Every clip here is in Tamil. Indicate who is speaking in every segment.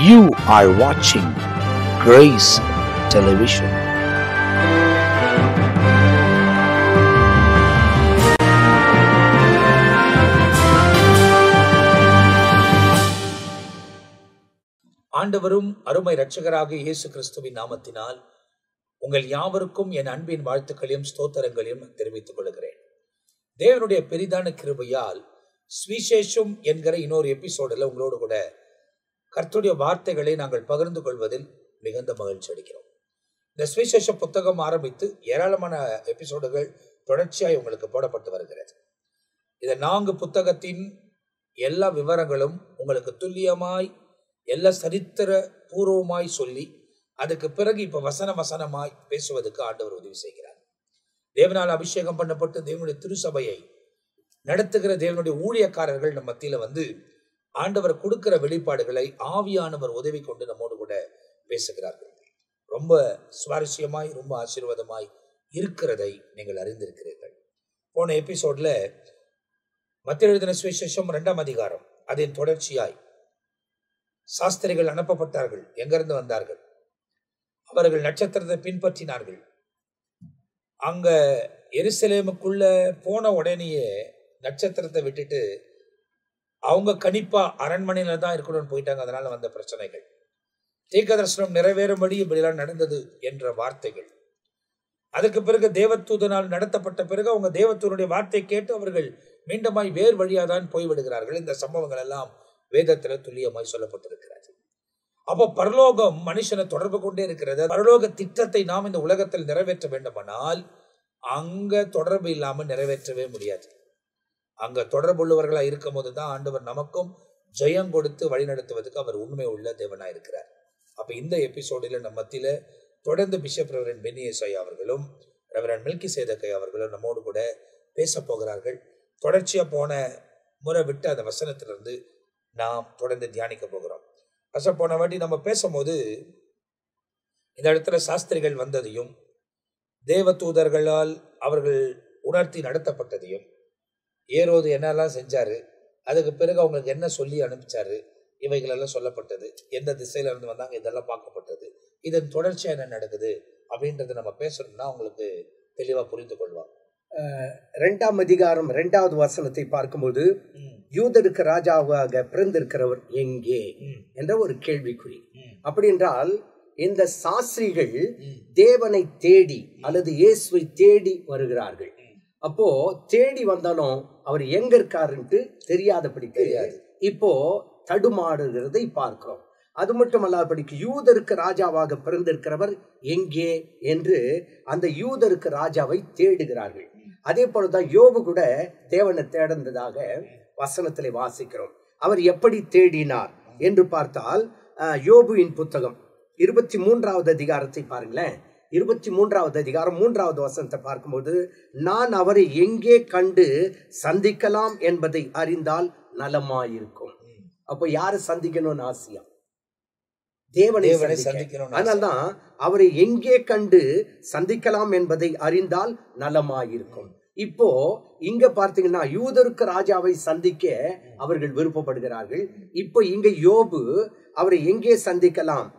Speaker 1: You are watching Grace Television.
Speaker 2: ஆண்டவரும் அருமை இரட்சகராக இயேசு கிறிஸ்துவின் நாமத்தினால் உங்கள் யாவருக்கும் என் அன்பின் வாழ்த்துக்களையும் ஸ்தோத்திரங்களையும் தெரிவித்துக் கொள்கிறேன். தேவனுடைய பெரிதான கிருபையால் சுவிசேஷம் என்கிற இன்னொரு எபிசோடில் உங்களோடு கூட கர்த்தருடைய வார்த்தைகளை நாங்கள் பகிர்ந்து கொள்வதில் மிகுந்த மகிழ்ச்சி அடைகிறோம். இந்த சுவிசேஷ புத்தகம் ஆரம்பித்து ஏராளமான எபிசோடுகள் தொடர்ச்சியாய் உங்களுக்கு போடப்பட்டு வருகிறது. இந்த 4 புத்தகத்தின் எல்லா விவரங்களும் உங்களுக்கு துல்லியமாய் எல்லா சரித்திர பூர்வமாய் சொல்லி அதுக்கு பிறகு இப்ப வசனமாய் பேசுவதற்கு ஆண்டவர் உதவி செய்கிறார். தேவனால் அபிஷேகம் பண்ணப்பட்டு தேவனுடைய திருசபையை நடத்துகிற தேவனுடைய ஊழியக்காரர்கள் நம்ம மத்தியில வந்து ஆண்டவர் கொடுக்கிற வெளிப்பாடுகளை ஆவியானவர் உதவி கொண்டு நம்மோடு கூட பேசுகிறார்கள். ரொம்ப சுவாரஸ்யமாய் ரொம்ப ஆசீர்வாதமாய் இருக்கிறதை நீங்கள் அறிந்திருக்கிறீர்கள். போன எபிசோட்ல மத்தேயு எழுதின சுவிசேஷம் 2ஆம் அதிகாரம் அதன் தொடர்ச்சியாய் சாஸ்திரிகள் அனுப்பப்பட்டார்கள். எங்கிருந்து வந்தார்கள்? அவர்கள் நட்சத்திரத்தை பின்பற்றினார்கள். அங்க எருசலேமுக்குள்ள போன உடனேயே நட்சத்திரத்தை விட்டுட்டு அவங்க கணிப்பா அரண்மனையில தான் இருக்கணும்னு போயிட்டாங்க. அதனால வந்த பிரச்சனைகள், தீர்க்கதரிசனம் நிறைவேறும்படி இப்படிலாம் நடந்தது என்ற வார்த்தைகள். அதுக்கு பிறகு தேவதூதனால் நடத்தப்பட்ட பிறகு அவங்க தேவதூதனுடைய வார்த்தை கேட்டு அவர்கள் மீண்டுமாய் வேறு வழியாதான் போய்விடுகிறார்கள். இந்த சம்பவங்கள் எல்லாம் வேதத்துல துல்லியமாய் சொல்லப்பட்டிருக்கிறது. அப்போ பரலோகம் மனுஷனை தொடர்பு கொண்டே இருக்கிறது. பரலோக திட்டத்தை நாம் இந்த உலகத்தில் நிறைவேற்ற வேண்டுமானால் அங்க தொடர்பு இல்லாமல் நிறைவேற்றவே முடியாது. அங்க தொடர்பு உள்ளவர்களா இருக்கும் போதுதான் ஆண்டவர் நமக்கும் ஜெயம் கொடுத்து வழிநடத்துவதற்கு அவர் உண்மை உள்ள தேவனா இருக்கிறார். அப்ப இந்த எபிசோடில் நம்ம மத்தியில தொடர்ந்து பிஷப் ரெவரண்ட் பென்னி ஏசாயா அவர்களும் ரெவரண்ட் மெல்கிசேதேக் அவர்களும் நம்மோடு கூட பேச போகிறார்கள். தொடர்ச்சியா போன முறை விட்டு அந்த வசனத்திலிருந்து நாம் தொடர்ந்து தியானிக்க போகிறோம். போன வாட்டி நம்ம பேசும்போது இந்த இடத்துல சாஸ்திரிகள் வந்ததையும் தேவதூதர்களால் அவர்கள் உணர்த்தி நடத்தப்பட்டதையும் ஏரோது என்னெல்லாம் செஞ்சாரு, அதுக்கு பிறகு அவங்களுக்கு என்ன சொல்லி அனுப்பிச்சாரு, இவைகள் எல்லாம் சொல்லப்பட்டது. எந்த திசையில இருந்து வந்தாங்க இதெல்லாம் பார்க்கப்பட்டது. இதன் தொடர்ச்சியா என்ன நடக்குது அப்படின்றத நம்ம பேசணும்னா அவங்களுக்கு தெளிவா புரிந்து கொள்வாங்க.
Speaker 3: 2ஆம் அதிகாரம் 2வது வசனத்தை பார்க்கும்போது யூதருக்கு ராஜாவாக பிறந்திருக்கிறவர் எங்கே என்ற ஒரு கேள்விக்குறி. அப்படி என்றால் இந்த சாஸ்திரிகள் தேவனை தேடி அல்லது இயேசுவை தேடி வருகிறார்கள். அப்போ தேடி வந்தாலும் அவர் எங்க இருக்காருன்ட்டு தெரியாதபடி தெரியாது. இப்போ தடுமாறுகிறதை பார்க்கிறோம். அது மட்டுமல்லாதபடிக்கு யூதருக்கு ராஜாவாக பிறந்திருக்கிறவர் எங்கே என்று அந்த யூதருக்கு ராஜாவை தேடுகிறார்கள். அதே போலதான் யோபு கூட தேவனை தேடந்ததாக வசனத்திலே வாசிக்கிறோம். அவர் எப்படி தேடினார் என்று பார்த்தால் யோபுவின் புத்தகம் 23வது அதிகாரத்தை பாருங்களேன். 23வது அதிகாரம் 3வது வசனத்தை பார்க்கும்போது, நான் அவரை எங்கே கண்டு சந்திக்கலாம் என்பதை அறிந்தால் நலமாயிருக்கும். அப்போ யாரை சந்திக்கணும்னு ஆசையா? தேவனை சந்திக்கணும். அதனால்தான் அவரை எங்கே கண்டு சந்திக்கலாம் என்பதை அறிந்தால் நலமாயிருக்கும். இப்போ இங்க பார்த்தீங்கன்னா யூதருக்கு ராஜாவை சந்திக்க அவர்கள் விருப்பப்படுகிறார்கள். இப்போ இங்க யோபு அவரை எங்கே சந்திக்கலாம்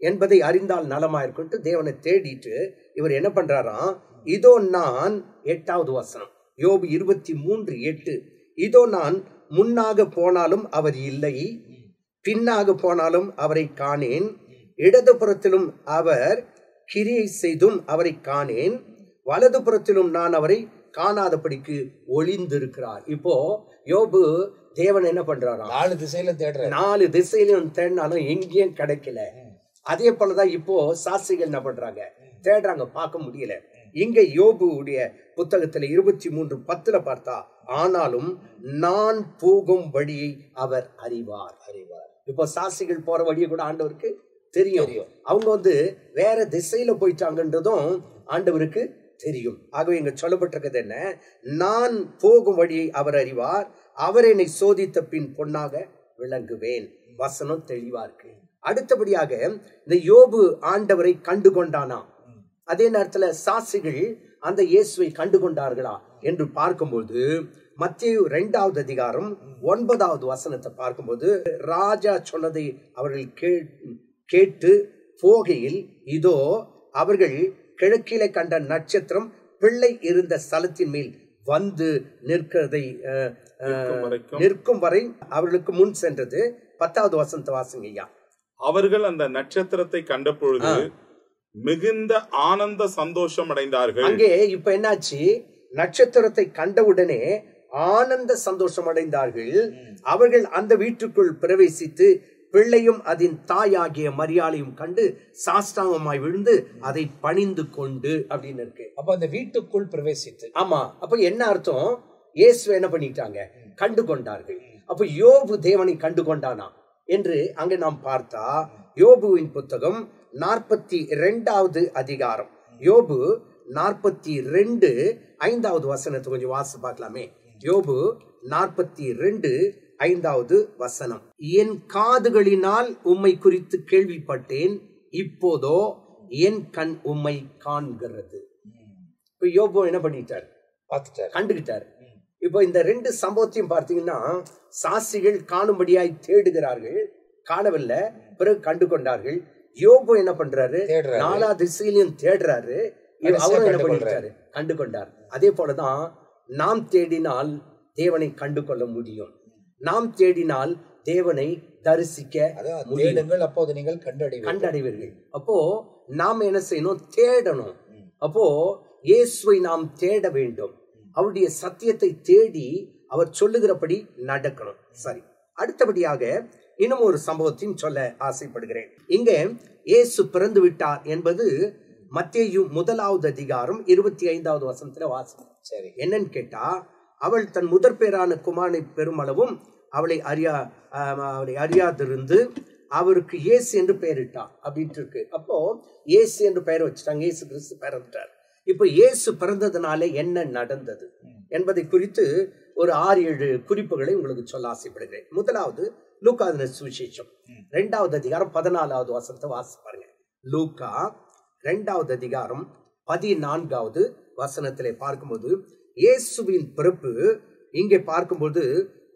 Speaker 3: என்பதை அறிந்தால் நலமாயிருக்கும் தேவனை தேடிட்டு இவர் என்ன பண்றாராம், இதோ நான் 8வது வசனம் யோபு 23:8, இதோ நான் முன்னாக போனாலும் அவர் இல்லை, பின்னாக போனாலும் அவரை காணேன், இடது புறத்திலும் அவர் கிரியை செய்தும் அவரை காணேன், வலது புறத்திலும் நான் அவரை காணாதபடிக்கு ஒளிந்திருக்கிறார். இப்போ யோபு தேவன் என்ன பண்றாரா,
Speaker 2: 4 திசையில தேடுற,
Speaker 3: 4 திசையிலும் தேடினாலும் எங்கேயும் கிடைக்கல. அதே போலதான் இப்போ சாஸ்திரிகள் என்ன பண்றாங்க, தேடுறாங்க, பார்க்க முடியல. இங்க யோபுடைய புத்தகத்துல 23:10 பார்த்தா, ஆனாலும் நான் போகும் வழியை அவர் அறிவார். இப்போ சாஸ்திரிகள் போற வழியை கூட ஆண்டவருக்கு தெரியும். அவங்க வேற திசையில போயிட்டாங்கன்றதும் ஆண்டவருக்கு தெரியும். ஆகவே இங்க சொல்லப்பட்டிருக்கிறது என்ன, நான் போகும் வழியை அவர் அறிவார், அவர் என்னை சோதித்த பின் பொன்னாக விளங்குவேன். வசனம் தெளிவா இருக்கு. அடுத்தபடியாக இந்த யோபு ஆண்டவரை கண்டுகொண்டானா, அதே நேரத்துல சாஸ்திரிகள் அந்த இயேசுவை கண்டுகொண்டார்களா என்று பார்க்கும்போது மத்தேயு 2வது அதிகாரம் 9வது வசனத்தை பார்க்கும்போது, ராஜா சொன்னதை அவர்கள் கேட்டு போகையில், இதோ அவர்கள் கிழக்கிலே கண்ட நட்சத்திரம் பிள்ளை இருந்த ஸ்தலத்தின் மேல் வந்து நிற்கும் வரை அவர்களுக்கு முன் சென்றது. 10வது வசனத்தை வாசிங்க ஐயா.
Speaker 4: அவர்கள் அந்த நட்சத்திரத்தை கண்ட பொழுது மிகுந்த ஆனந்த சந்தோஷம் அடைந்தார்கள்.
Speaker 3: அங்கே இப்ப என்னாச்சு? நட்சத்திரத்தை கண்டவுடனே ஆனந்த சந்தோஷம் அடைந்தார்கள். அவர்கள் அந்த வீட்டுக்குள் பிரவேசித்து பிள்ளையும் அதன் தாயாகிய மரியாளையும் கண்டு சாஷ்டாங்கமாய் விழுந்து அதை பணிந்து கொண்டு அப்படின்னு இருக்கு.
Speaker 2: அப்ப அந்த வீட்டுக்குள் பிரவேசித்து,
Speaker 3: ஆமா. அப்ப என்ன அர்த்தம்? இயேசு என்ன பண்ணிட்டாங்க? கண்டு கொண்டார்கள். அப்ப யோபு தேவனை கண்டு கொண்டானா என்று அங்க நாம் பார்த்தா, யோபுவின் புத்தகம் 42வது அதிகாரம், யோபு 42 5வது வசனத்தை கொஞ்சம் வாசி பார்க்கலாமே. யோபு 42 5வது வசனம். என் காதுகளினால் உம்மை குறித்து கேள்விப்பட்டேன், இப்போதோ என் கண் உம்மை காண்கிறது. இப்ப யோபு என்ன பண்ணிட்டார்?
Speaker 2: பார்த்துட்டார்,
Speaker 3: கண்டுகிட்டார். இப்போ இந்த 2 சம்பவத்தையும் பார்த்தீங்கன்னா, சாஸ்திரிகள் காணும்படியாய் தேடுகிறார்கள், காணவில்லை, பிறகு கண்டு கொண்டார்கள். யோபு என்ன பண்றாரு? 4 திசையிலையும் தேடுறாரு, அவரும் என்ன பண்ணிட்டாரு? கண்டு கொண்டார். அதே போலதான் நாம் தேடினால் தேவனை கண்டு கொள்ள முடியும். நாம் தேடினால் தேவனை தரிசிக்க
Speaker 2: தேடுங்கள், அப்போது நீங்கள் கண்டடைவீர்கள்.
Speaker 3: அப்போ நாம் என்ன செய்யணும்? தேடணும். அப்போ இயேசுவை நாம் தேட வேண்டும். அவருடைய சத்தியத்தை தேடி அவர் சொல்லுகிறபடி நடக்கணும். சரி, அடுத்தபடியாக இன்னும் ஒரு சம்பவத்தையும் சொல்ல ஆசைப்படுகிறேன். இங்கே இயேசு பிறந்து விட்டார் என்பது மத்தேயு 1வது அதிகாரம் 25வது வசனத்துல வாசம்.
Speaker 2: சரி,
Speaker 3: என்னன்னு கேட்டா, அவள் தன் முதற் பேரான குமாரனை பெருமளவும் அவளை அறியாதிருந்து அவருக்கு இயேசு என்று பெயரிட்டா அப்படின்ட்டு இருக்கு. அப்போ இயேசு என்று பெயர் வச்சுட்டாங்க. இயேசு கிறிஸ்து பிறந்துட்டார். இப்ப இயேசு பிறந்ததுனால என்ன நடந்தது என்பதை குறித்து ஒரு 6-7 குறிப்புகளை உங்களுக்கு சொல்ல ஆசைப்படுகிறேன். முதலாவது லூக்கா சுவிசேஷம் 2வது அதிகாரம் 14வது வசனத்தை வாசி பாருங்க. லூக்கா 2வது அதிகாரம் 14வது வசனத்திலே பார்க்கும்போது, இயேசுவின் பிறப்பு இங்கே பார்க்கும்போது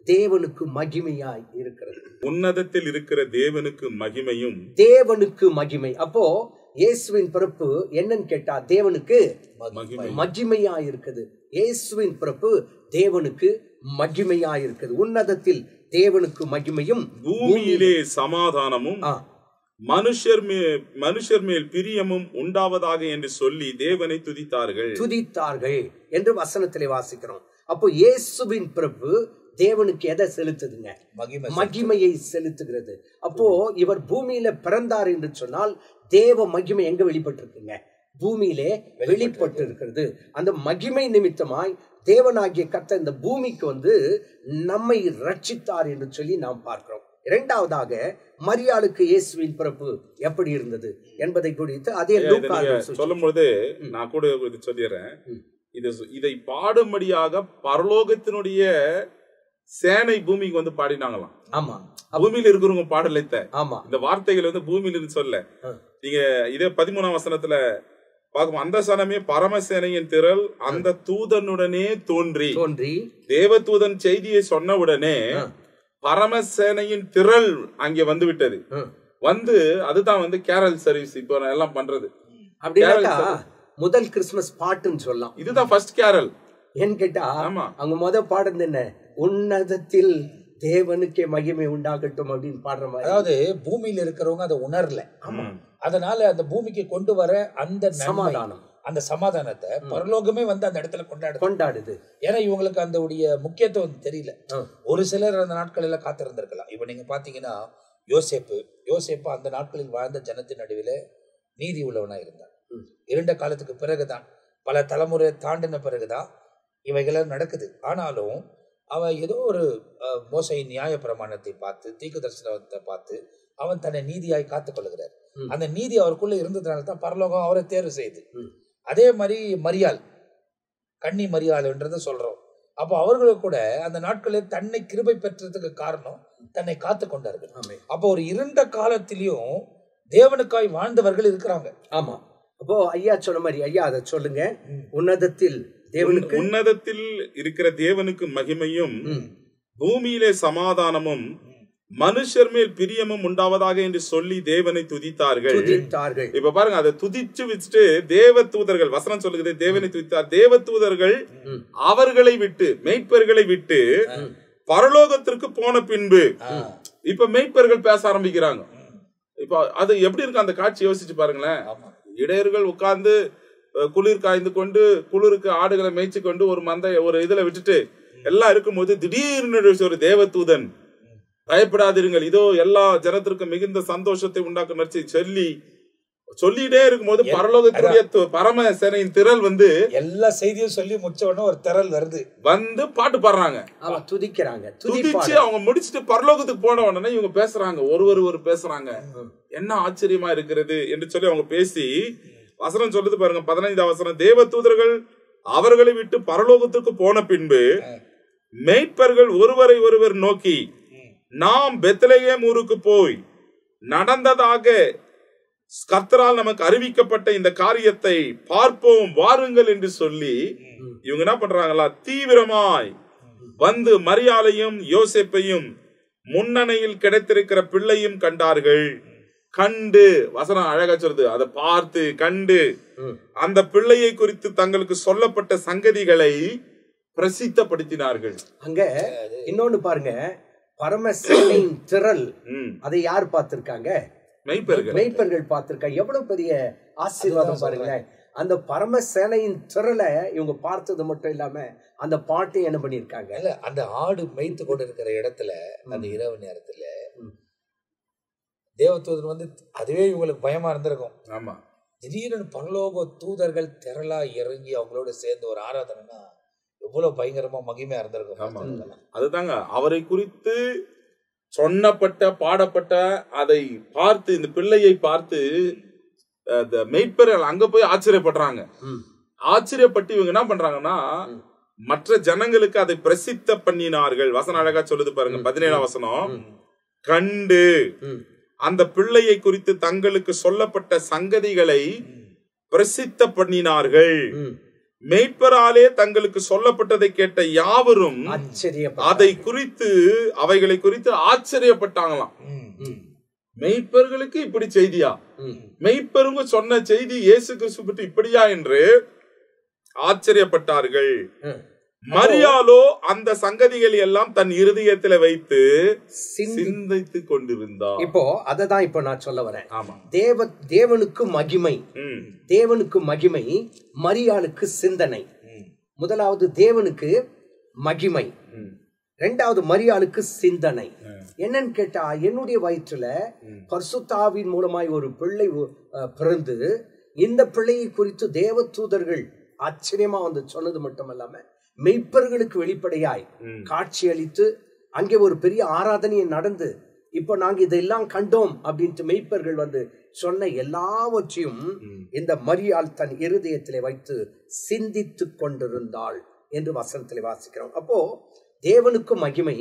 Speaker 3: தேவனுக்கு மகிமையாய் இருக்கிறது.
Speaker 4: உன்னதத்தில் இருக்கிற தேவனுக்கு மகிமையும்,
Speaker 3: தேவனுக்கு மகிமை. அப்போ இயேசுவின் பிறப்பு என்னன்னு கேட்டா, தேவனுக்கு மகிமையா இருக்குது. இயேசுவின் பிறப்பு தேவனுக்கு மகிமையா இருக்குது. உன்னதத்தில் தேவனுக்கு மகிமையும்,
Speaker 4: பூமியிலே சமாதானமும், மனுஷர் மேல் பிரியமும் உண்டாவதாக என்று சொல்லி தேவனை துதித்தார்கள்
Speaker 3: என்று வசனத்திலே வாசிக்கிறோம். அப்போ இயேசுவின் பிறப்பு தேவனுக்கு எதை செலுத்துதுங்க? மகிமையை செலுத்துகிறது. அப்போ இவர் பூமியில பிறந்தார் என்று சொன்னால் தேவ மகிமை எங்க வெளிப்பட்டு இருக்குங்க? பூமியிலே வெளிப்பட்டு இருக்கிறது. அந்த மகிமை நிமித்தமாய் தேவனாகிய கர்த்தர் இந்த பூமிக்கு வந்து நம்மை ரட்சித்தார் என்று சொல்லி நாம் பார்க்கிறோம். இரண்டாவதாக மரியாளுக்கு இயேசுவின் பிறப்பு எப்படி இருந்தது என்பதை குறித்து அதே
Speaker 4: சொல்லும் பொழுது நான் கூட சொல்லிடுறேன். இதை பாடும்படியாக பரலோகத்தினுடைய சேனை பூமிக்கு வந்து பாடினாங்களாம்.
Speaker 3: ஆமா,
Speaker 4: பூமியில இருக்கிறவங்க பாடலைத்த.
Speaker 3: ஆமா,
Speaker 4: இந்த வார்த்தைகள் வந்து பூமியில இருந்து சொல்ல. நீங்க இதே 13ஆம் வசனத்துல பார்க்கும், அந்த சனமே பரமசேனையின் திரள் அந்த தூதனுடனே தோன்றி தேவதூதன் செய்தியை சொன்ன உடனே பரமசேனையின் திரள் அங்கே வந்து விட்டது. வந்து அதுதான் வந்து கேரல் சர்வீஸ் இப்போ எல்லாம் பண்றது.
Speaker 3: முதல் கிறிஸ்துமஸ் பாட்டுன்னு சொல்லலாம்.
Speaker 4: இதுதான் ஃபர்ஸ்ட் கேரல்.
Speaker 3: ஏன்னு கேட்டா அங்க முதல் பாடுறது என்ன? உன்னதத்தில் தேவனுக்கே மகிமை உண்டாகட்டும் அப்படின்னு பாடுற மாதிரி.
Speaker 2: அதாவது பூமியில இருக்கிறவங்க அதை உணரல. அதனால அந்த பூமிக்கு கொண்டு வர அந்த சமாதானம், அந்த சமாதானத்தை பரலோகமே வந்து அந்த இடத்துல கொண்டாடுது. ஏன்னா இவங்களுக்கு அந்த முக்கியத்துவம் தெரியல. ஒரு சிலர் அந்த நாட்களில் காத்திருந்திருக்கலாம். இப்ப நீங்க பாத்தீங்கன்னா யோசேப்பு அந்த நாட்களில் வாழ்ந்த ஜனத்தின் நடுவில் நீதி உள்ளவனா இருந்தான். இருண்ட காலத்துக்கு பிறகுதான், பல தலைமுறை தாண்டின பிறகுதான் இவைகள் நடக்குது. ஆனாலும் அவன் ஏதோ ஒரு மோசையின் நியாய பிரமாணத்தை பார்த்து, தீர்க்க தரிசனத்தை பார்த்து அவன் தன்னை நீதியாய் காத்துக் கொள்ளுகிறார். அந்த நீதி அவருக்குள்ள இருந்ததுனால தான் பரலோகம் அவரை தேர்வு செய்யுது. அதே மாதிரி மரியாள், கன்னி மரியாள்ன்றத சொல்றோம். அப்போ அவர்களுக்கு கூட அந்த நாட்களில் தன்னை கிருபை பெற்றதுக்கு காரணம் தன்னை காத்து கொண்டார்கள். அப்போ ஒரு இருண்ட காலத்திலையும் தேவனுக்காய் வாழ்ந்தவர்கள் இருக்கிறாங்க.
Speaker 3: ஆமா. அப்போ ஐயா சொன்ன மாதிரி, ஐயா அதை சொல்லுங்க. உன்னதத்தில் தேவனுக்கு
Speaker 4: உன்னதத்தில் இருக்கிற தேவனுக்கு மகிமையும் பூமியிலே சமாதானமும் மனுஷர் மேல் பிரியமும் உண்டாவதாக என்று சொல்லி தேவனை துதித்தார்கள். இப்ப பாருங்க, அதை துதிச்சு வச்சுட்டு தேவ தூதர்கள், வசனம் சொல்லுகிறது தேவனை துதித்தார். தேவ தூதர்கள் அவர்களை விட்டு, மேய்ப்பர்களை விட்டு பரலோகத்திற்கு போன பின்பு இப்ப மேய்ப்பர்கள் பேச ஆரம்பிக்கிறாங்க. இப்ப அது எப்படி இருக்கு அந்த காட்சி யோசிச்சு பாருங்களேன். இடையர்கள் உட்கார்ந்து குளிர் காய்ந்து கொண்டு குளிருக்கு ஆடுகளை மேய்ச்சி கொண்டு ஒரு ஒரு இதுல விட்டுட்டு எல்லாம் இருக்கும்போது திடீர்னு ஒரு தேவ தூதன், பயப்படாதிருங்கள், இதோ எல்லா ஜனத்திற்கும் மிகுந்த சந்தோஷத்தை உண்டாக்கும் சொல்லிட்டே இருக்கும்போது பரலோகத்துடைய பரம சேனையின் திரள் வந்து
Speaker 2: எல்லா செய்தியும் சொல்லி முடிச்ச உடனே ஒரு திரள் வருது,
Speaker 4: வந்து பாட்டு பாடுறாங்க,
Speaker 3: துதிக்கிறாங்க.
Speaker 4: துதிச்சு அவங்க முடிச்சுட்டு பரலோகத்துக்கு போன உடனே இவங்க பேசுறாங்க, ஒரு பேசுறாங்க, என்ன ஆச்சரியமா இருக்கிறது என்று சொல்லி அவங்க பேசி, வசனம் சொல்லுது பாருங்க 15ஆம் வசனம், தேவ தூதர்கள் அவர்களை விட்டு பரலோகத்துக்கு போன பின்பு மேய்ப்பர்கள் ஒருவரை ஒருவர் நோக்கி, நாம் பெத்லகேம் ஊருக்கு போய் நடந்ததாக கர்த்தரால் நமக்கு அறிவிக்கப்பட்ட இந்த காரியத்தை பார்ப்போம் வாருங்கள் என்று சொல்லி இவங்க என்ன பண்றாங்களா, தீவிரமாய் வந்து மரியாளையும் யோசேப்பையும் முன்னணையில் கிடைத்திருக்கிற பிள்ளையும் கண்டார்கள். கண்டு, வசனம் அழகா சொல்றது, அதை பார்த்து கண்டு அந்த பிள்ளையை குறித்து தங்களுக்கு சொல்லப்பட்ட சங்கதிகளை பிரசித்தப்படுத்தினார்கள்.
Speaker 3: அங்க இன்னொன்னு பாருங்க, பரமசேனையின் திரள், அதை யார் பார்த்திருக்காங்க? மெய்ப்பர்கள் பார்த்திருக்காங்க. எவ்வளவு பெரிய ஆசீர்வாதம் பாருங்களேன். அந்த பரமசேனையின் திரளை இவங்க பார்த்தது மட்டும் இல்லாம அந்த பாட்டை என்ன பண்ணிருக்காங்க,
Speaker 2: அந்த ஆடு மேய்த்து கொண்டு இருக்கிற இடத்துல அந்த இரவு நேரத்துல தேவதூதர் வந்து, அதுவே இவங்களுக்கு பயமா இருந்திருக்கும்.
Speaker 4: ஆமா,
Speaker 2: திடீர்னு பரலோக தூதர்கள் திரளா இறங்கி அவங்களோட சேர்ந்து ஒரு ஆராதனைனா எவ்வளவு பயங்கரமா மகிமையா இருந்திருக்கும்.
Speaker 4: அதுதாங்க அவரை குறித்து சொன்னப்பட்ட பாடப்பட்ட அதை பார்த்து, இந்த பிள்ளையை பார்த்து மெய்ப்பர்கள் அங்க போய் ஆச்சரியப்படுறாங்க. ஆச்சரியப்பட்டு இவங்க என்ன பண்றாங்கன்னா, மற்ற ஜனங்களுக்கு அதை பிரசித்த பண்ணினார்கள். வசனம் அழகா சொல்லுது பாருங்க 17ஆம் வசனம், கண்டு அந்த பிள்ளையை குறித்து தங்களுக்கு சொல்லப்பட்ட சங்கதிகளை பிரசித்த பண்ணினார்கள். மெய்ப்பராலே தங்களுக்கு சொல்லப்பட்டதை கேட்ட யாவரும் அதை குறித்து, அவைகளை குறித்து ஆச்சரியப்பட்டாங்களாம். மெய்ப்பர்களுக்கு இப்படி செய்தியா, மெய்ப்பருங்க சொன்ன செய்தி இயேசு கிறிஸ்து பற்றி இப்படியா என்று ஆச்சரியப்பட்டார்கள். மரியாளோ அந்த சங்கதிகள் எல்லாம் தன் இருதயத்துல வைத்து சிந்தித்து கொண்டிருந்தார்.
Speaker 3: இப்போ அததான் இப்ப நான் சொல்ல வரேன். தேவனுக்கு மகிமை, தேவனுக்கு மகிமை, மரியாளுக்கு சிந்தனை. முதலாவது தேவனுக்கு மகிமை, இரண்டாவது மரியாளுக்கு சிந்தனை. என்னன்னு கேட்டா, என்னுடைய வயிற்றுல பரிசுத்தாவின் மூலமாய் ஒரு பிள்ளை பிறந்து, இந்த பிள்ளையை குறித்து தேவ தூதர்கள் ஆச்சரியமா வந்து சொன்னது மட்டுமல்லாம மெய்ப்பர்களுக்கு வெளிப்படையாய் காட்சி அளித்து, அங்கே ஒரு பெரிய ஆராதனையை நடந்து, இப்ப நாங்க இதெல்லாம் கண்டோம் அப்படின்ட்டு மெய்ப்பர்கள் வந்து சொன்ன எல்லாவற்றையும் இந்த மரியாள் தன் இருதயத்திலே வைத்து சிந்தித்து கொண்டிருந்தாள் என்று வசனத்திலே வாசிக்கிறோம். அப்போ தேவனுக்கு மகிமை,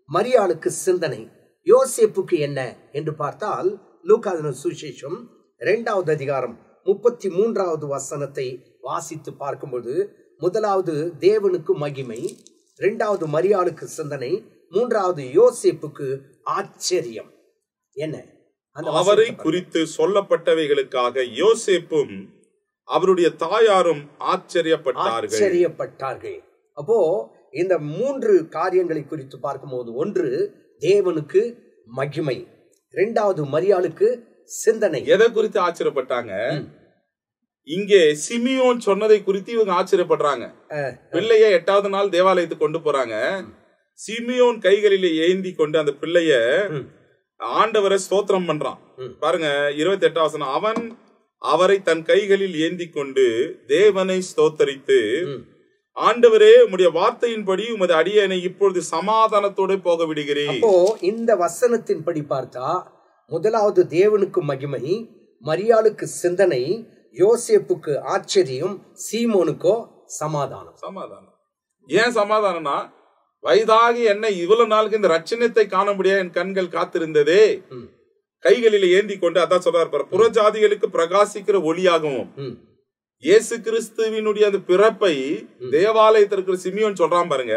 Speaker 3: மரியாளுக்கு சிந்தனை. யோசேப்புக்கு என்ன என்று பார்த்தால், லூக்கா சுவிசேஷம் 2ஆம் அதிகாரம் 33ஆவது வசனத்தை வாசித்து பார்க்கும்போது, முதலாவது தேவனுக்கு மகிமை, இரண்டாவது மரியாளுக்கு சிந்தனை, மூன்றாவது யோசேப்புக்கு ஆச்சரியம். என்ன?
Speaker 4: அவரை குறித்து சொல்லப்பட்டவைகளுக்காக யோசேப்பும் அவருடைய தாயாரும் ஆச்சரியப்பட்டார்கள்.
Speaker 3: அப்போ இந்த மூன்று காரியங்களை குறித்து பார்க்கும்போது, ஒன்று தேவனுக்கு மகிமை, இரண்டாவது மரியாளுக்கு சிந்தனை.
Speaker 4: எதை குறித்து ஆச்சரியப்பட்டாங்க? இங்கே சிமியோன் சொன்னதை குறித்து இவங்க ஆச்சரியப்படுறாங்க. பிள்ளைய 8வது நாள் தேவாலயத்துக்கு கொண்டு போறாங்க. சிமியோன் கைகளிலே ஏந்தி கொண்டு அந்த பிள்ளைய ஆண்டவரை ஸ்தோத்திரம் பண்றான். பாருங்க 28ஆம் வசனம், அவன் அவரை தன் கைகளில் ஏந்தி கொண்டு தேவனை ஸ்தோத்தரித்து, ஆண்டவரே உம்முடைய வார்த்தையின்படி உமது அடியேனை இப்பொழுது சமாதானத்தோடு போக விடுகிறேன்.
Speaker 3: அப்போ இந்த வசனத்தின்படி பார்த்தா, முதலாவது தேவனுக்கு மகிமை, மரியாளுக்கு சிந்தனை, யோசேப்புக்கு ஆச்சரியம், சீமோனுக்கோ சமாதானம்.
Speaker 4: ஏன் சமாதானம்னா, வயதாகி என்னை இவ்வளவு நாளுக்கு இந்த ரட்சணத்தை காண முடியாது என் கண்கள் காத்திருந்ததே. கைகளில் ஏந்தி கொண்டு, அதான் சொல்றாரு, புறஜாதிகளுக்கு பிரகாசிக்கிற ஒளியாகவும் இயேசு கிறிஸ்துவினுடைய அந்த பிறப்பை தேவாலயத்தில் இருக்கிற சிமியோன் சொல்றான் பாருங்க,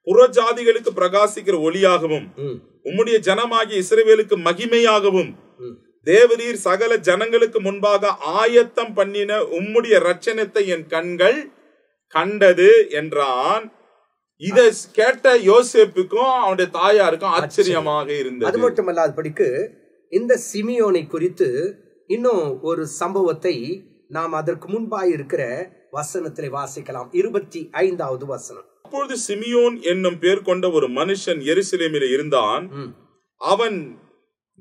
Speaker 4: புறஜாதிகளுக்கு பிரகாசிக்கிற ஒளியாகவும் உம்முடைய ஜனமாகிய இஸ்ரவேலுக்கு மகிமையாகவும் தேவரீர் சகல ஜனங்களுக்கு முன்பாக ஆயத்தம் பண்ணின உம்முடைய ரட்சணத்தை என் கண்கள் கண்டது என்றான். இதை கேட்ட யோசேப்புக்கும் அவனுடைய தாயாருக்கும் ஆச்சரியமாக இருந்தது.
Speaker 3: அது மட்டுமல்லாதபடிக்கு இந்த சிமியோனை குறித்து இன்னும் ஒரு சம்பவத்தை நாம் அதற்கு முன்பாய் இருக்கிற வசனத்திலே வாசிக்கலாம். 25வது வசனம்.
Speaker 4: அப்பொழுது சிமியோன் என்னும் பேர் கொண்ட ஒரு மனுஷன் எருசலேமில் இருந்தான். அவன்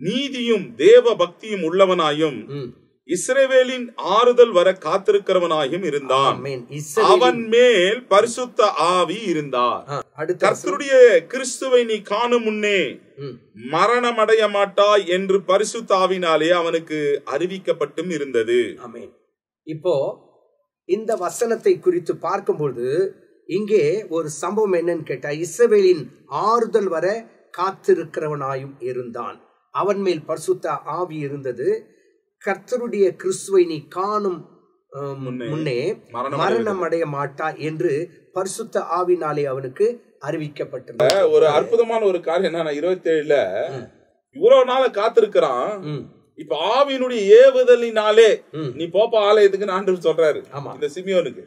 Speaker 4: நீதியும் தேவ பக்தியும் உள்ளவனாயும் இஸ்ரவேலின் ஆறுதல் வர காத்திருக்கிறவனாயும் இருந்தான். அவன் மேல் பரிசுத்த ஆவி இருந்தார். கர்த்தருடைய கிறிஸ்துவை நீ காணும் முன்னே மரணம் அடைய மாட்டாய் என்று பரிசுத்த ஆவினாலே அவனுக்கு அறிவிக்கப்பட்டும் இருந்தது.
Speaker 3: ஆமென். இப்போ இந்த வசனத்தை குறித்து பார்க்கும்போது இங்கே ஒரு சம்பவம் என்னன்னு கேட்டா, இஸ்ரவேலின் ஆறுதல் வர காத்திருக்கிறவனாயும் இருந்தான். அவன் மேல் பரிசுத்த ஆவி இருந்தது. கர்த்தருடைய கிறிஸ்துவை நீ காணும் முன்னே மரணம் அடைய மாட்டா என்று பரிசுத்த ஆவினாலே அவனுக்கு அறிவிக்கப்பட்டது.
Speaker 4: ஒரு அற்புதமான ஒரு காரியம் என்னன்னா, 27ல இவ்வளவு நாள காத்திருக்கிறான். இப்ப ஆவியினுடைய ஏவுதலினாலே நீ போப்பா ஆலயத்துக்கு ஆண்டவர் சொல்றாரு இந்த சிமியோனுக்கு.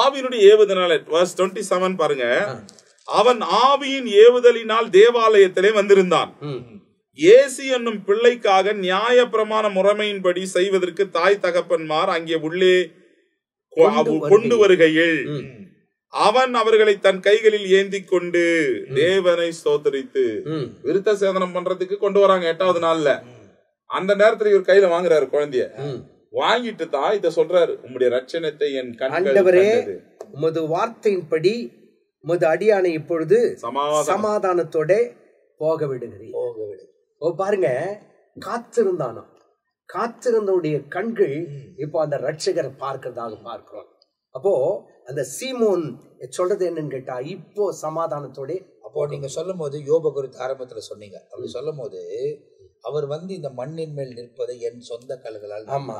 Speaker 4: ஆவியினுடைய ஏவுதலினாலே verse 27 பாருங்க. அவன் ஆவியின் ஏவுதலினால் தேவாலயத்திலே வந்திருந்தான். இயேசு என்னும் பிள்ளைக்காக நியாய பிரமாண முறைமையின்படி செய்வதற்கு தாய் தகப்பன்மார் அங்கே உள்ளே கொண்டு வருகையில் அவன் அவர்களை தன் கைகளில் ஏந்தி கொண்டு தேவனை ஸ்தோத்திரித்து விருத்த சேதனம் பண்றதுக்கு கொண்டு வராங்க 8வது நாள்ல. அந்த நேரத்துல இவர் கையில வாங்குறாரு குழந்தைய. வாங்கிட்டு தான் இத சொல்றாரு, உம்முடைய ரட்சணத்தை என் கண்கள் கண்டது.
Speaker 3: உமது வார்த்தையின்படி உமது அடியானை இப்பொழுது சமாதானத்தோட போக விடுகிறேன். ஓ பாருங்க, காத்திருந்தானோ, காத்திருந்தவுடைய கண்கள் இப்போ அந்த ரட்சகரை பார்க்கிறதாக பார்க்கிறோம். அப்போ அந்த சீமோன் சொல்றது என்னன்னு கேட்டா, இப்போ சமாதானத்தோட.
Speaker 2: அப்போ நீங்க சொல்லும் போது யோபு குறித்து ஆரம்பத்துல சொன்னீங்க. அப்படி சொல்லும் போது அவர் இந்த மண்ணின் மேல் நிற்பதை என் சொந்த கல்களால்.
Speaker 3: ஆமா,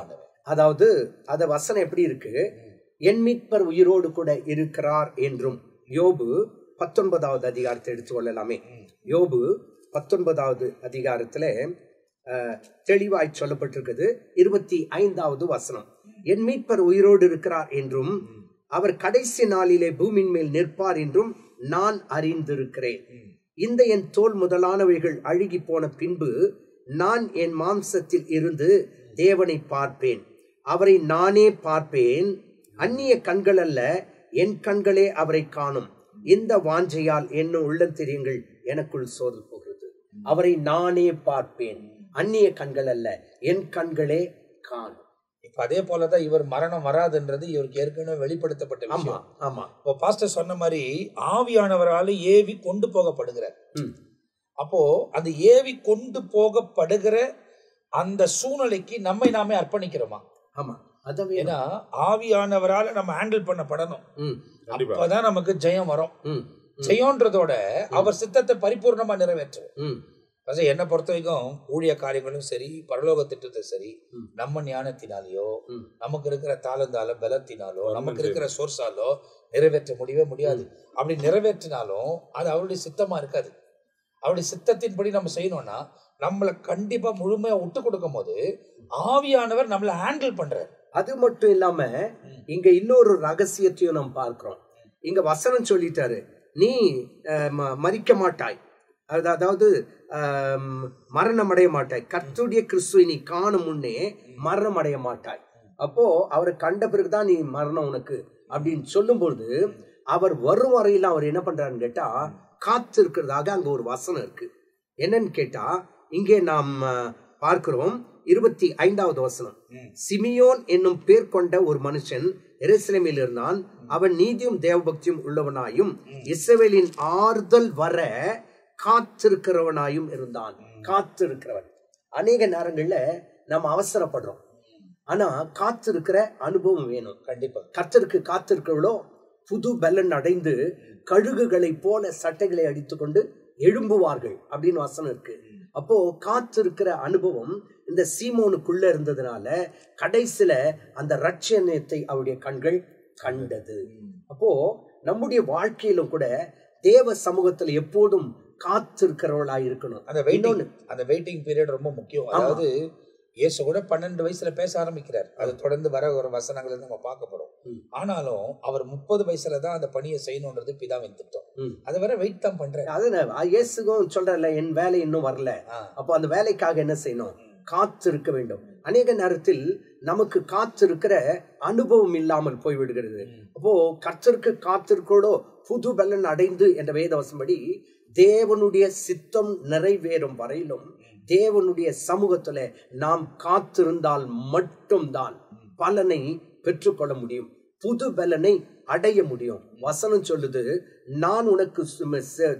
Speaker 3: அதாவது அத வசனம் எப்படி இருக்கு, என் மீட்பர் உயிரோடு கூட இருக்கிறார் என்றும். யோபு 19வது அதிகாரத்தை எடுத்துக்கொள்ளலாமே. யோபு 19வது அதிகாரத்துல தெளிவாய் சொல்லப்பட்டிருக்கிறது. 25வது வசனம், என் மீட்பர் உயிரோடு இருக்கிறார் என்றும் அவர் கடைசி நாளிலே பூமியின் மேல் நிற்பார் என்றும் நான் அறிந்திருக்கிறேன். இந்த என் தோல் முதலானவைகள் அழுகி போன பின்பு நான் என் மாம்சத்தில் இருந்து தேவனை பார்ப்பேன், அவரை நானே பார்ப்பேன். அந்நிய கண்கள் அல்ல, என் கண்களே அவரை காணும். இந்த வாஞ்சையால் என்ன உள்ளந்தெரியங்கள் எனக்குள் சோர்ந்து போகிறது. அவரை நானே பார்ப்பேன், அந்நிய கண்கள் அல்ல, என் கண்களே காணும்.
Speaker 2: இப்ப அதே போலதான் இவர் மரணம் வராதுன்றது இவருக்கு ஏற்கனவே வெளிப்படுத்தப்பட்ட விஷயம்.
Speaker 3: ஆமா,
Speaker 2: இப்போ பாஸ்டர் சொன்ன மாதிரி ஆவியானவரால் ஏவி கொண்டு போகப்படுகிறார். அப்போ அந்த ஏவி கொண்டு போகப்படுகிற அந்த சூழ்நிலைக்கு நம்மை நாமே அர்ப்பணிக்கிறோமா?
Speaker 3: ஆமா,
Speaker 2: ஏன்னா ஆவியானவரால் நம்ம ஹேண்டில் பண்ணப்படணும். அப்பதான் நமக்கு ஜெயம் வரும். ஜெயம்ன்றதோட அவர் சித்தத்தை பரிபூர்ணமா நிறைவேற்றும். என்னை பொறுத்த வரைக்கும் ஊழிய காரியங்களும் சரி, பரலோக திட்டத்தை சரி, நம்ம ஞானத்தினாலேயோ நமக்கு இருக்கிற தாளந்தால பலத்தினாலோ நமக்கு இருக்கிற சோர்ஸாலோ நிறைவேற்ற முடியவே முடியாது. அப்படி நிறைவேற்றினாலும் அது அவருடைய சித்தமா இருக்காது. அவருடைய சித்தத்தின்படி நம்ம செய்யணும்னா நம்மளை கண்டிப்பா முழுமையா விட்டு கொடுக்கும் போது ஆவியானவர் நம்மளை ஹேண்டில் பண்றாரு.
Speaker 3: அது மட்டும் இல்லாம இங்க இன்னொரு ரகசியத்தையும் நம்ம பார்க்கிறோம். இங்க வசனம் சொல்லிட்டாரு, நீ மரிக்க மாட்டாய், அதாவது மரணம் அடைய மாட்டாய், கர்த்தருடைய கிறிஸ்துவை நீ காணும் முன்னே மரணம் அடைய மாட்டாய். அப்போ அவரை கண்ட பிறகுதான் நீ மரணம் உனக்கு அப்படின்னு சொல்லும் பொழுது அவர் வரும் வரையில அவர் என்ன பண்றாருன்னு கேட்டா காத்து இருக்கிறதாக அங்க ஒரு வசனம் இருக்கு. என்னன்னு கேட்டா இங்கே நாம் பார்க்கிறோம் 25வது வசனம், சிமியோன் என்னும் பேர் கொண்ட ஒரு மனுஷன் எருசலேமில் இருந்தான். அவன் நீதியும் தேவபக்தியும் உள்ளவனாயும் இஸ்ரவேலின் ஆறுதல் வர காத்திருக்கிறவனாயும் இருந்தான். காத்திருக்கிறவன். அநேக நேரங்கள்ல நம்ம அவசரப்படுறோம், ஆனா காத்திருக்கிற அனுபவம் வேணும். கண்டிப்பா கர்த்தருக்கு காத்திருக்கிறவளோ புது பலன் அடைந்து கழுகுகளை போல சட்டைகளை அடித்துக்கொண்டு எழும்புவார்கள் அப்படின்னு வசனம் இருக்கு. அப்போ காத்திருக்கிற அனுபவம் இந்த சீமோனுக்குள்ள இருந்ததுனால கடைசியில அந்த ரட்சணியத்தை அவருடைய கண்கள் கண்டது. அப்போ நம்முடைய வாழ்க்கையிலும் கூட தேவ சமூகத்துல எப்போதும் காத்திருக்கிறவர்களா இருக்கணும்.
Speaker 2: அந்த வெயிட்டிங் பீரியட் ரொம்ப முக்கியம். அதாவது இயேசு கூட 12 வயசுல பேச ஆரம்பிக்கிறார். அது தொடர்ந்து வர ஒரு வசனங்களை நம்ம பார்க்க போறோம். ஆனாலும் அவர் 30 வயசுல தான் அந்த பணியை செய்யணும்ன்றது பிதாவின் திட்டம். அது வரை வெயிட் தான் பண்றாரு.
Speaker 3: அது இயேசுவும் சொல்றல, என் வேலை இன்னும் வரல. அப்போ அந்த வேலைக்காக என்ன செய்யணும்? காத்திருக்க வேண்டும். அநேக நேரத்தில் நமக்கு காத்திருக்கிற அனுபவம் இல்லாமல் போய்விடுகிறது. அப்போ கர்த்தருக்கு காத்திருக்கோடோ புது பலன் அடைந்து என்ற வேதவசம்படி தேவனுடைய சித்தம் நிறைவேறும் வரையிலும் தேவனுடைய சமூகத்துல நாம் காத்திருந்தால் மட்டும்தான் பலனை பெற்றுக்கொள்ள முடியும், புது பலனை அடைய முடியும். வசனம் சொல்லுது, நான் உனக்கு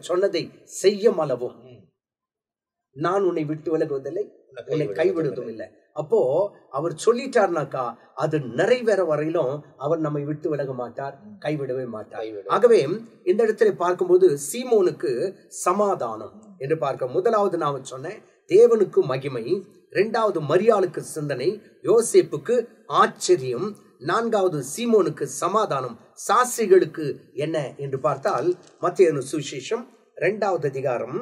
Speaker 3: சொன்னதை செய்யும் அளவும் நான் உன்னை விட்டு விலகுவதில்லை, உன்னை கைவிடுவதும் இல்லை. அப்போ அவர் சொல்லிட்டார்னாக்கா அது நிறைவேற வரையிலும் அவர் நம்மை விட்டு விலக மாட்டார், கைவிடவே மாட்டார். ஆகவே இந்த இடத்துல பார்க்கும்போது சீமோனுக்கு சமாதானம் என்று பார்க்க, முதலாவது நான் சொன்னேன் தேவனுக்கு மகிமை, இரண்டாவது மரியாளுக்கு சிந்தனை, யோசேப்புக்கு ஆச்சரியம், நான்காவது சீமோனுக்கு சமாதானம், சாஸ்திரிகளுக்கு என்ன என்று பார்த்தால் மத்தேயு சுவிசேஷம் 2வது அதிகாரம்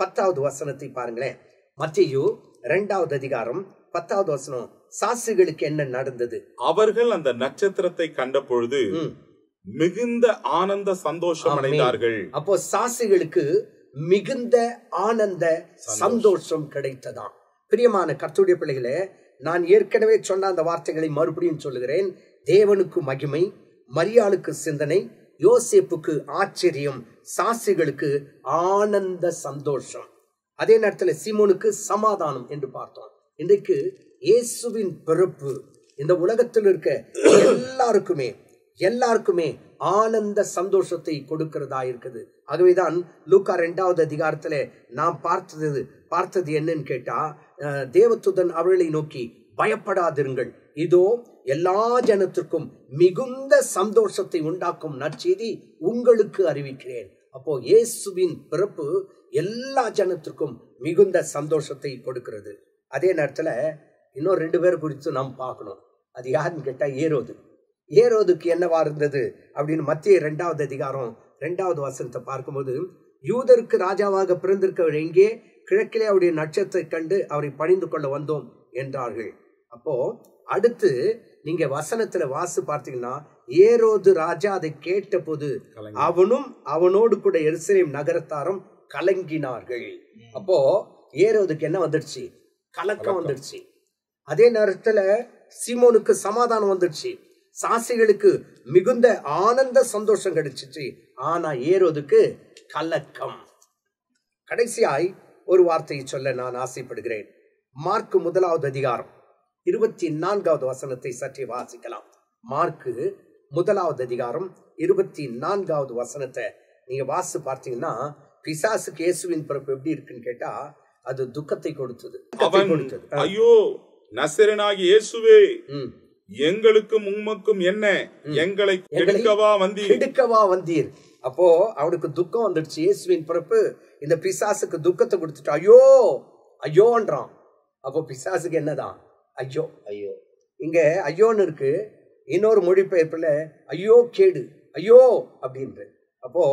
Speaker 3: 10வது வசனத்தை பாருங்களேன். மத்தேயு 2வது அதிகாரம் 10வது வசனம், சாஸ்திரிகளுக்கு என்ன நடந்தது?
Speaker 4: அவர்கள் அந்த நட்சத்திரத்தை கண்ட பொழுது மிகுந்த ஆனந்த சந்தோஷம் அடைந்தார்கள்.
Speaker 3: அப்போ சாஸ்திரிகளுக்கு மிகுந்த ஆனந்த சந்தோஷம் கிடைத்ததாம். பிரியமான கர்த்தருடைய பிள்ளைகளே, நான் ஏற்கனவே சொன்ன அந்த வார்த்தைகளை மறுபடியும் சொல்லுகிறேன். தேவனுக்கு மகிமை, மரியாளுக்கு சிந்தனை, யோசேப்புக்கு ஆச்சரியம், சாஸ்திரிகளுக்கு ஆனந்த சந்தோஷம். அதே நேரத்தில் சீமோனுக்கு சமாதானம் என்று பார்த்தோம். இன்றைக்கு இயேசுவின் பிறப்பு இந்த உலகத்தில் இருக்க எல்லாருக்குமே ஆனந்த சந்தோஷத்தை கொடுக்கிறதா இருக்குது. ஆகவேதான் லூக்கா 2வது அதிகாரத்துல நாம் பார்த்தது என்னன்னு கேட்டா, தேவதூதன் அவர்களை நோக்கி பயப்படாதிருங்கள், இதோ எல்லா ஜனத்திற்கும் மிகுந்த சந்தோஷத்தை உண்டாக்கும் நற்செய்தி உங்களுக்கு அறிவிக்கிறேன். அப்போ இயேசுவின் பிறப்பு எல்லா ஜனத்திற்கும் மிகுந்த சந்தோஷத்தை கொடுக்கிறது. அதே நேரத்துல இன்னும் 2 பேர் குறித்து நாம் பார்க்கணும். அது யாருன்னு கேட்டா ஏரோதுக்கு என்னவா இருந்தது அப்படின்னு மத்தேயு 2வது அதிகாரம் 2வது வசனத்தை பார்க்கும்போது, யூதருக்கு ராஜாவாக பிறந்திருக்கவர் எங்கே? கிழக்கிலே அவருடைய நட்சத்திரத்தை கண்டு அவரை பணிந்து கொள்ள வந்தோம் என்றார்கள். அப்போ அடுத்து நீங்க வசனத்துல வாசி பார்த்தீங்கன்னா, ஏரோது ராஜா அதை கேட்ட போது அவனும் அவனோடு கூட எருசலேம் நகரத்தாரும் கலங்கினார்கள். அப்போ ஏரோதுக்கு என்ன வந்துடுச்சு? கலக்கம் வந்துடுச்சு. அதே நேரத்துல சீமோனுக்கு சமாதானம் வந்துடுச்சு, சாசிகளுக்கு மிகுந்த ஆனந்த சந்தோஷம் கிடைச்சிச்சு. ஆனா ஏரோதுக்கு கலக்கம். கடைசியாய் ஒரு வார்த்தையை சொல்ல நான் ஆசைப்படுகிறேன். மார்க் 1வது அதிகாரம் 24வது வசனத்தை சற்றே வாசிக்கலாம். மார்க் 1வது அதிகாரம் 24வது வசனத்தை நீங்க வாசி பார்த்தீங்கன்னா, பிசாசுக்கு இயேசுவின் பிறப்பு எப்படி இருக்குன்னு கேட்டா அது துக்கத்தை கொடுத்தது.
Speaker 4: ஐயோ நசரேயனாகிய இயேசுவே, எங்களுக்கும் உமக்கும் என்ன, எங்களை கெடுக்கவா
Speaker 3: வந்தீர். அப்போ அவனுக்கு துக்கம் வந்துடுச்சு. இயேசுவின் பிறப்பு இந்த பிசாசுக்கு துக்கத்தை கொடுத்துட்டு ஐயோன்றான். அப்போ பிசாசுக்கு என்னதான்? ஐயோ. இங்க ஐயோன்னு இருக்கு. இன்னொரு மொழிபெயர்ப்புல ஐயோ கேடு, ஐயோ அப்படின்ற. அப்போ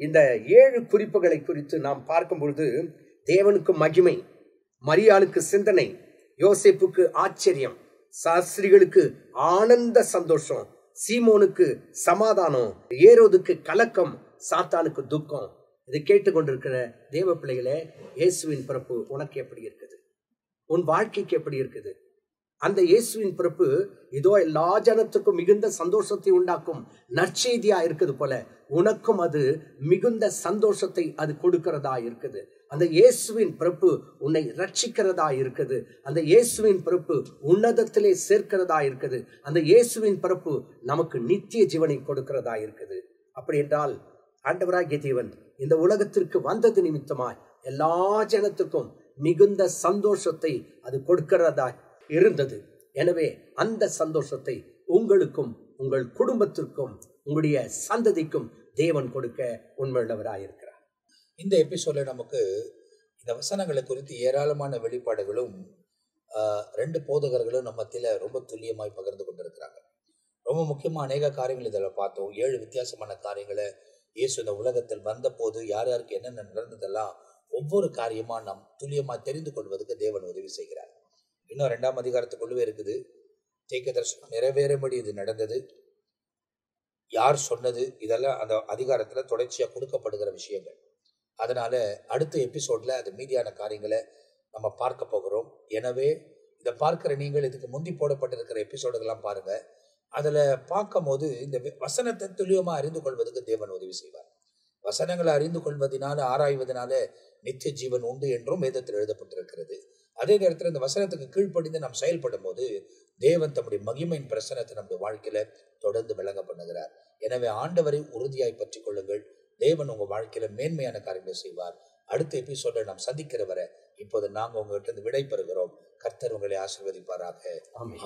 Speaker 3: இந்த 7 குறிப்புகளை குறித்து நாம் பார்க்கும் பொழுது, தேவனுக்கு மகிமை, மரியாளுக்கு சிந்தனை, யோசேப்புக்கு ஆச்சரியம், சாஸ்திரிகளுக்கு ஆனந்த சந்தோஷம், சீமோனுக்கு சமாதானம், ஏரோதுக்கு கலக்கம், சாத்தானுக்கு துக்கம். இதை கேட்டுக்கொண்டிருக்கிற தேவ பிள்ளைகளே, இயேசுவின் பிறப்பு உனக்கு எப்படி இருக்குது? உன் வாழ்க்கைக்கு எப்படி இருக்குது? அந்த இயேசுவின் பிறப்பு இதோ எல்லா ஜனத்துக்கும் மிகுந்த சந்தோஷத்தை உண்டாக்கும் நற்செய்தியா இருக்குது போல, உனக்கும் அது மிகுந்த சந்தோஷத்தை அது கொடுக்கிறதா இருக்குது. அந்த இயேசுவின் பிறப்பு உன்னை ரட்சிக்கிறதா இருக்குது. அந்த இயேசுவின் பிறப்பு உன்னதத்திலே சேர்க்கிறதா இருக்குது. அந்த இயேசுவின் பிறப்பு நமக்கு நித்திய ஜீவனை கொடுக்கிறதா இருக்குது. அப்படி என்றால் ஆண்டவராகிய தேவன் இந்த உலகத்திற்கு வந்தது நிமித்தமாய் எல்லா ஜனத்துக்கும் மிகுந்த சந்தோஷத்தை அது கொடுக்கிறதா இருந்தது. எனவே அந்த சந்தோஷத்தை உங்களுக்கும் உங்கள் குடும்பத்திற்கும் உங்களுடைய சந்ததிக்கும் தேவன் கொடுக்க உண்மையுள்ளவராயிருக்கிறார்.
Speaker 2: இந்த எபிசோட்ல நமக்கு இந்த வசனங்களை குறித்து ஏராளமான வெளிப்பாடுகளும் 2 போதகர்களும் நம்ம மத்தியில ரொம்ப துல்லியமாய் பகிர்ந்து கொண்டிருக்கிறாங்க. ரொம்ப முக்கியமா அநேக காரியங்கள் இதில் பார்த்தோம். 7 வித்தியாசமான காரியங்களை இயேசு இந்த உலகத்தில் வந்த போது யார் யாருக்கு என்னென்ன நடந்ததெல்லாம் ஒவ்வொரு காரியமா நாம் துல்லியமா தெரிந்து கொள்வதற்கு தேவன் உதவி செய்கிறார். இன்னும் 2ஆம் அதிகாரத்துக்குள்ளவே இருக்குது. தீர்க்க தரிசனம் நிறைவேறும்படி இது நடந்தது, யார் சொன்னது, இதெல்லாம் அந்த அதிகாரத்துல தொடர்ச்சியா கொடுக்கப்படுகிற விஷயங்கள். அதனால அடுத்த எபிசோட்ல அது மீதியான காரியங்களை நம்ம பார்க்க போகிறோம். எனவே இதை பார்க்கிற நீங்கள் இதுக்கு முந்தி போடப்பட்டிருக்கிற எபிசோடுகள்லாம் பாருங்க. அதுல பார்க்கும் போது இந்த வசனத்தை துல்லியமா அறிந்து கொள்வதற்கு தேவன் உதவி செய்வார். வசனங்களை அறிந்து கொள்வதனால, ஆராய்வதனால நித்திய ஜீவன் உண்டு என்றும் வேதத்தில் எழுதப்பட்டிருக்கிறது. அதே நேரத்தில் இந்த வசனத்துக்கு கீழ்ப்படிந்து நாம் செயல்படும் போது தேவன் தம்முடைய மகிமையின் பிரசனத்தை நம்முடைய வாழ்க்கையில தொடர்ந்து விளங்க பண்ணுகிறார். எனவே ஆண்டவரை உறுதியாய் பற்றி கொள்ளுங்கள். தேவன் உங்க வாழ்க்கையில மேன்மையான காரியங்களை செய்வார். அடுத்த எபிசோட நாம் சந்திக்கிற வரை இப்போது நாங்கள் உங்ககிட்ட விடை பெறுகிறோம். கர்த்தர் உங்களை ஆசீர்வதிப்பாராக. ஆமென்.